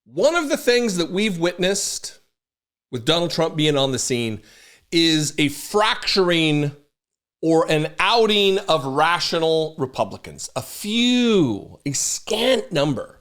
One of the things that we've witnessed with Donald Trump being on the scene is a fracturing or an outing of rational Republicans. A scant number.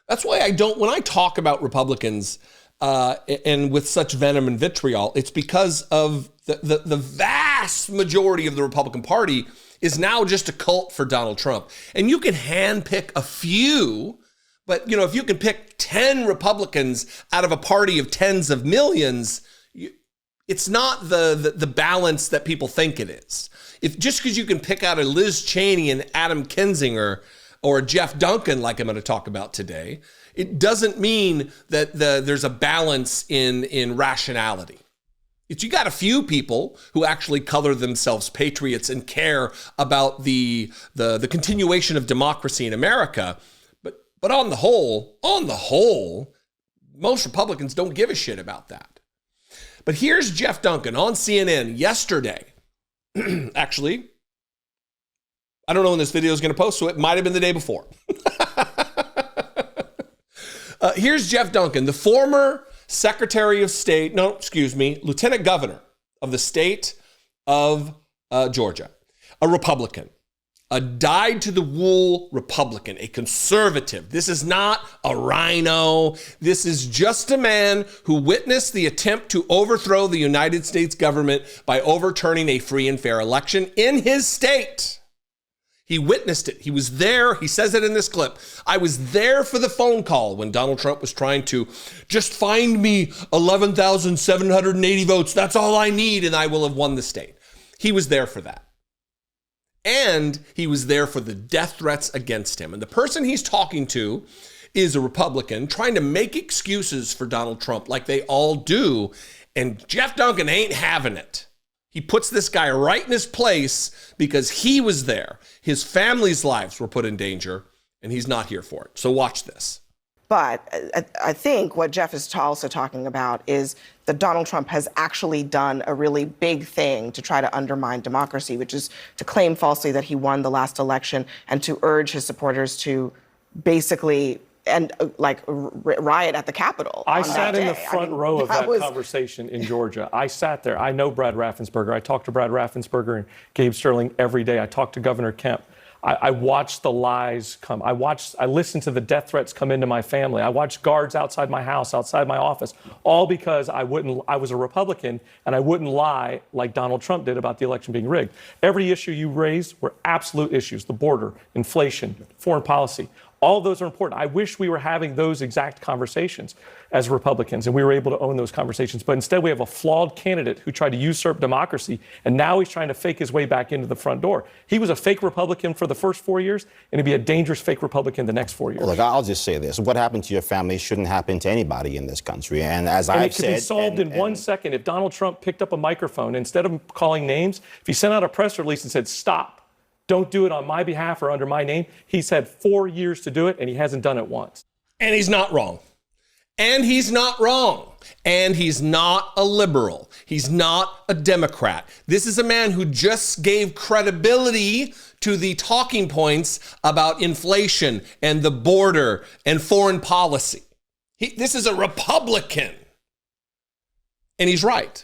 That's why when I talk about Republicans and with such venom and vitriol, it's because of the vast majority of the Republican Party is now just a cult for Donald Trump. And you can handpick a few, but if you can pick 10 Republicans out of a party of tens of millions, it's not the balance that people think it is. If just because you can pick out a Liz Cheney and Adam Kinzinger or a Geoff Duncan, like I'm going to talk about today, it doesn't mean that there's a balance in rationality. You got a few people who actually color themselves patriots and care about the continuation of democracy in America. But on the whole, most Republicans don't give a shit about that. But here's Geoff Duncan on CNN yesterday. Actually, I don't know when this video is going to post, so it might have been the day before. Here's Geoff Duncan, the former Lieutenant Governor of the state of Georgia, a Republican, a dyed-to-the-wool Republican, a conservative. This is not a rhino. This is just a man who witnessed the attempt to overthrow the United States government by overturning a free and fair election in his state. He witnessed it. He was there. He says it in this clip. I was there for the phone call when Donald Trump was trying to just find me 11,780 votes. That's all I need, and I will have won the state. He was there for that. And he was there for the death threats against him. And the person he's talking to is a Republican trying to make excuses for Donald Trump like they all do. And Geoff Duncan ain't having it. He puts this guy right in his place because he was there. His family's lives were put in danger, and he's not here for it. So watch this. But I think what Geoff is also talking about is that Donald Trump has actually done a really big thing to try to undermine democracy, which is to claim falsely that he won the last election and to urge his supporters to basically riot at the Capitol. I sat in the front row of that conversation in Georgia. I sat there. I know Brad Raffensperger. I talk to Brad Raffensperger and Gabe Sterling every day. I talk to Governor Kemp. I watched the lies come. I listened to the death threats come into my family. I watched guards outside my house, outside my office, all because I was a Republican and I wouldn't lie like Donald Trump did about the election being rigged. Every issue you raised were absolute issues: the border, inflation, foreign policy. All those are important. I wish we were having those exact conversations as Republicans and we were able to own those conversations. But instead, we have a flawed candidate who tried to usurp democracy, and now he's trying to fake his way back into the front door. He was a fake Republican for the first 4 years, and he'd be a dangerous fake Republican the next 4 years. Well, look, I'll just say this. What happened to your family shouldn't happen to anybody in this country. And as I've said... it could be solved in 1 second. If Donald Trump picked up a microphone, instead of calling names, if he sent out a press release and said, stop, don't do it on my behalf or under my name. He's had 4 years to do it, and he hasn't done it once. And he's not wrong. And he's not wrong. And he's not a liberal. He's not a Democrat. This is a man who just gave credibility to the talking points about inflation and the border and foreign policy. This is a Republican. And he's right.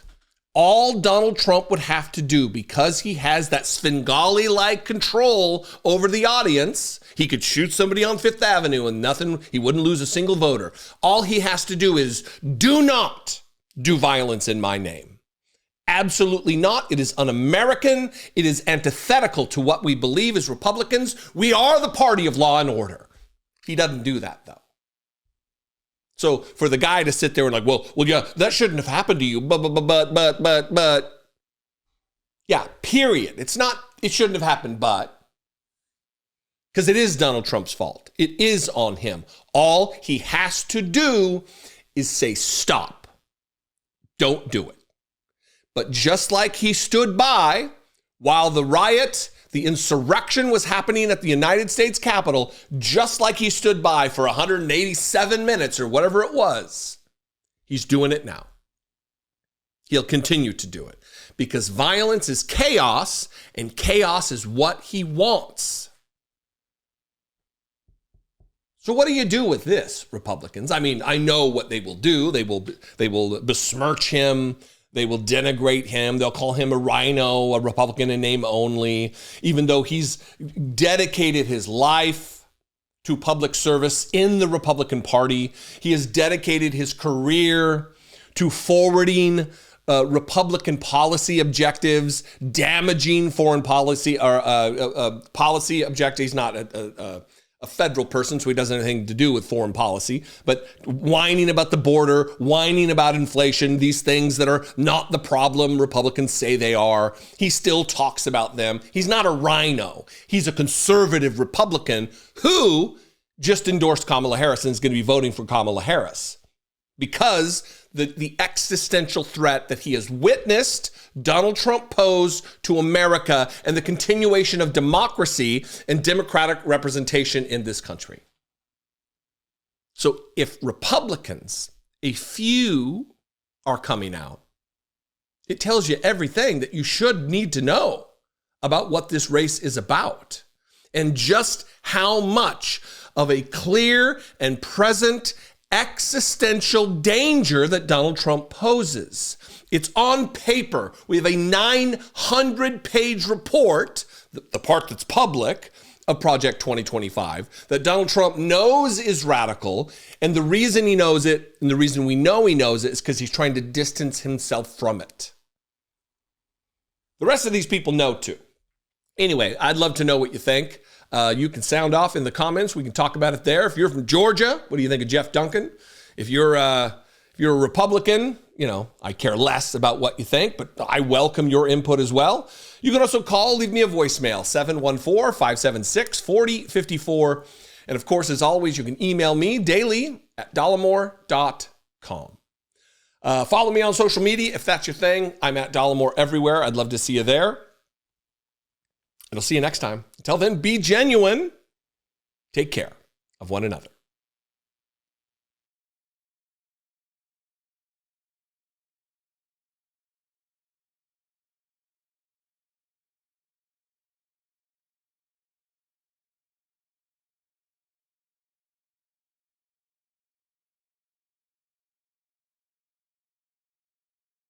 All Donald Trump would have to do, because he has that Svengali-like control over the audience, he could shoot somebody on Fifth Avenue and he wouldn't lose a single voter. All he has to do is do not do violence in my name. Absolutely not. It is un-American. It is antithetical to what we believe as Republicans. We are the party of law and order. He doesn't do that, though. So for the guy to sit there and well, yeah, that shouldn't have happened to you, but, yeah, period. It shouldn't have happened, because it is Donald Trump's fault. It is on him. All he has to do is say, stop. Don't do it. But just like he stood by while the insurrection was happening at the United States Capitol, just like he stood by for 187 minutes or whatever it was, he's doing it now. He'll continue to do it because violence is chaos, and chaos is what he wants. So what do you do with this, Republicans? I mean, I know what they will do. They will besmirch him. They will denigrate him. They'll call him a rhino, a Republican in name only, even though he's dedicated his life to public service in the Republican Party. He has dedicated his career to forwarding Republican policy objectives, damaging foreign policy or policy objectives, not a federal person, so he doesn't have anything to do with foreign policy, but whining about the border, whining about inflation, these things that are not the problem Republicans say they are. He still talks about them. He's not a rhino. He's a conservative Republican who just endorsed Kamala Harris and is going to be voting for Kamala Harris because the existential threat that he has witnessed Donald Trump pose to America and the continuation of democracy and democratic representation in this country. So if Republicans, a few, are coming out, it tells you everything that you should need to know about what this race is about and just how much of a clear and present existential danger that Donald Trump poses. It's on paper. We have a 900-page report, the part that's public, of Project 2025, that Donald Trump knows is radical. And the reason he knows it, and the reason we know he knows it, is because he's trying to distance himself from it. The rest of these people know too. Anyway, I'd love to know what you think. You can sound off in the comments. We can talk about it there. If you're from Georgia, what do you think of Geoff Duncan? If you're a Republican, I care less about what you think, but I welcome your input as well. You can also leave me a voicemail, 714-576-4054. And of course, as always, you can email me daily at dollemore.com. Follow me on social media if that's your thing. I'm at Dollemore everywhere. I'd love to see you there. And I'll see you next time. Until then, be genuine. Take care of one another.